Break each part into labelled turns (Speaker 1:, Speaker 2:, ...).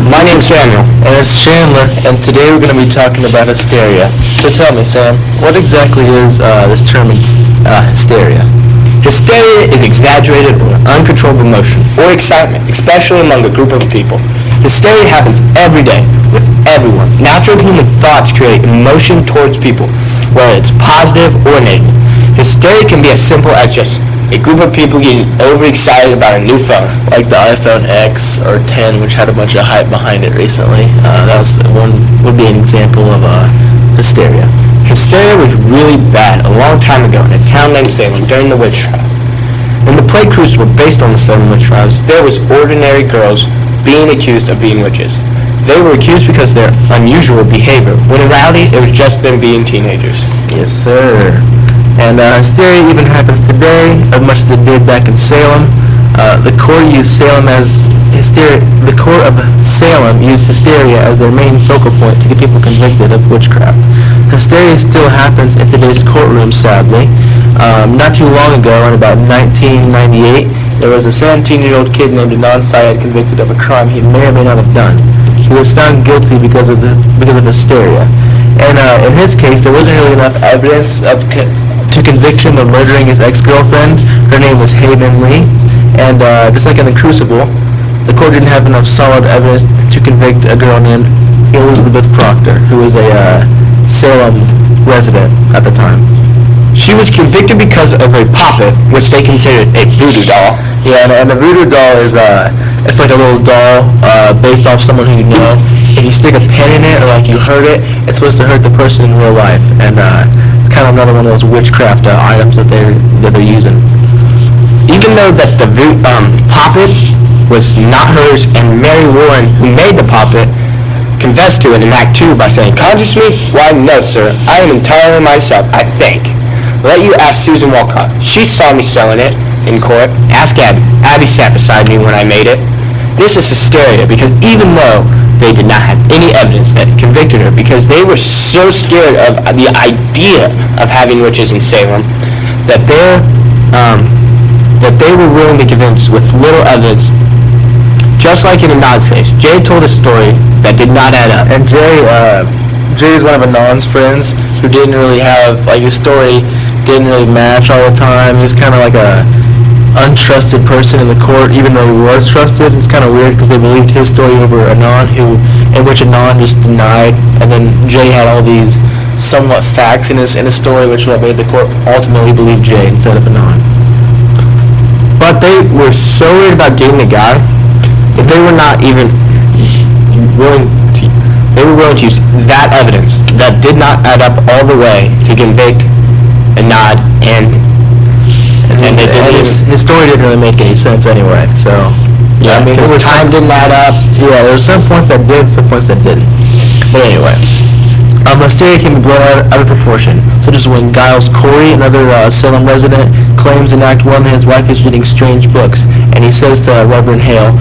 Speaker 1: My name's Samuel.
Speaker 2: And it's Chandler, and today we're going to be talking about hysteria. So tell me, Sam, what exactly is this term hysteria?
Speaker 1: Hysteria is exaggerated or uncontrolled emotion or excitement, especially among a group of people. Hysteria happens every day with everyone. Natural human thoughts create emotion towards people, whether it's positive or negative. Hysteria can be as simple as just a group of people getting overexcited about a new phone.
Speaker 2: Like the iPhone X or 10, which had a bunch of hype behind it recently. Would be an example of hysteria.
Speaker 1: Hysteria was really bad a long time ago in a town named Salem during the witch trial. In the play Crucible, based on the Salem witch trials, there was ordinary girls being accused of being witches. They were accused because of their unusual behavior, when in reality it was just them being teenagers.
Speaker 2: Yes, sir. And hysteria even happens today, as much as it did back in Salem. The court used Salem as hysteria. The court of Salem used hysteria as their main focal point to get people convicted of witchcraft. Hysteria still happens in today's courtroom, sadly. Not too long ago, in about 1998, there was a 17-year-old kid named Adnan Syed convicted of a crime he may or may not have done. He was found guilty because of hysteria. And in his case, there wasn't really enough evidence to convict him of murdering his ex-girlfriend. Her name was Hayden Lee. And just like in the Crucible, the court didn't have enough solid evidence to convict a girl named Elizabeth Proctor, who was a Salem resident at the time.
Speaker 1: She was convicted because of a puppet, which they considered a voodoo doll.
Speaker 2: Yeah, and a voodoo doll is it's like a little doll based off someone who you know. If you stick a pen in it or like you hurt it, it's supposed to hurt the person in real life. And it's kind of another one of those witchcraft items that they're using.
Speaker 1: Even though that the puppet was not hers, and Mary Warren, who made the puppet, confessed to it in Act 2 by saying, "Conjures me? Why, no, sir. I am entirely myself, I think. Let you ask Susan Walcott. She saw me selling it in court. Ask Abby. Abby sat beside me when I made it." This is hysteria, because even though they did not have any evidence that convicted her, because they were so scared of the idea of having witches in Salem, that they were willing to convince with little evidence. Just like in Adnan's case, Jay told a story that did not add up.
Speaker 2: And Jay is one of Adnan's friends who didn't really have, like, his story didn't really match all the time. He was kind of like a untrusted person in the court, even though he was trusted. It's kind of weird because they believed his story over Adnan, in which Adnan just denied, and then Jay had all these somewhat facts in his story, which made the court ultimately believe Jay instead of Adnan.
Speaker 1: But they were so worried about getting the guy that they were not even willing to use that evidence that did not add up all the way to convict Adnan, and
Speaker 2: his story didn't really make any sense anyway. So
Speaker 1: yeah, because time didn't add up.
Speaker 2: Yeah, there were some points that did, some points that didn't. But anyway, hysteria can be blown out of proportion. So just when Giles Corey, another Salem resident, claims in Act 1 that his wife is reading strange books, and he says to Reverend Hale,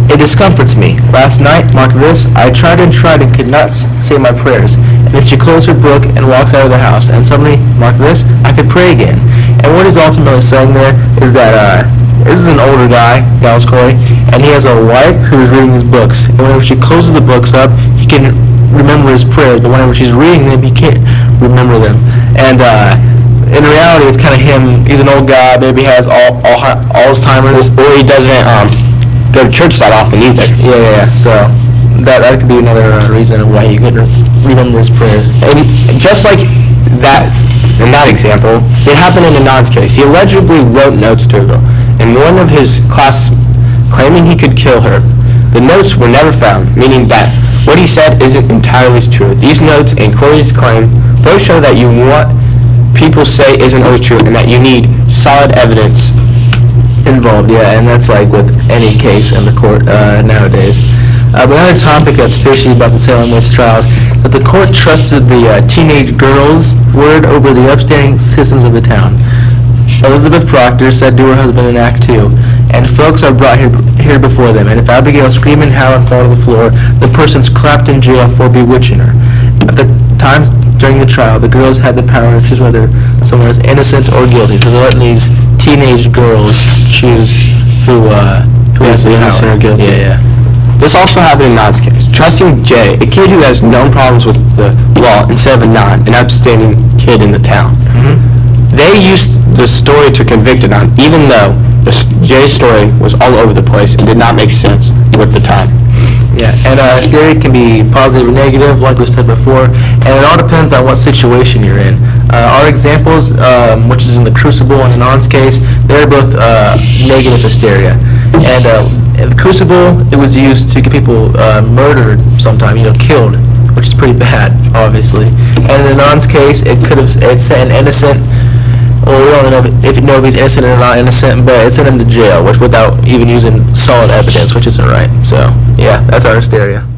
Speaker 2: "It discomforts me. Last night, mark this, I tried and could not say my prayers. And then she closed her book and walks out of the house, and suddenly, mark this, I could pray again." And what he's ultimately saying there is that this is an older guy, Giles Corey, and he has a wife who's reading his books. And whenever she closes the books up, he can remember his prayers, but whenever she's reading them, he can't remember them. And in reality, it's kind of him. He's an old guy, maybe has Alzheimer's,
Speaker 1: or he doesn't go to church that often either.
Speaker 2: Yeah. So that could be another reason why he couldn't remember his prayers.
Speaker 1: And just like that, in that example, it happened in Adnan's case. He allegedly wrote notes to a girl, and one of his class claiming he could kill her. The notes were never found, meaning that what he said isn't entirely true. These notes and Corey's claim both show that what people say isn't always true, and that you need solid evidence
Speaker 2: involved. Yeah, and that's like with any case in the court nowadays. Another topic that's fishy about the Salem witch trials, that the court trusted the teenage girl's word over the upstanding citizens of the town. Elizabeth Proctor said to her husband in Act 2, "And folks are brought here before them, and if Abigail scream and howl and fall to the floor, the person's clapped in jail for bewitching her." At the times during the trial, the girls had the power to choose whether someone is innocent or guilty. So they're letting these teenage girls choose who has the
Speaker 1: innocent
Speaker 2: power.
Speaker 1: or guilty.
Speaker 2: Yeah.
Speaker 1: This also happened in Non's case. Trusting Jay, a kid who has known problems with the law, instead of a non, an upstanding kid in the town. They used the story to convict Anon, even though Jay's story was all over the place and did not make sense with the time.
Speaker 2: Yeah, and theory can be positive or negative, like we said before, and it all depends on what situation you're in. Our examples, which is in the Crucible and Anon's case, they're both negative hysteria. And in the Crucible, it was used to get people murdered sometime, killed, which is pretty bad, obviously. And in Anon's case, it sent an innocent, well, we don't know if he's innocent or not innocent, but it sent him to jail, which without even using solid evidence, which isn't right. So, yeah, that's our hysteria.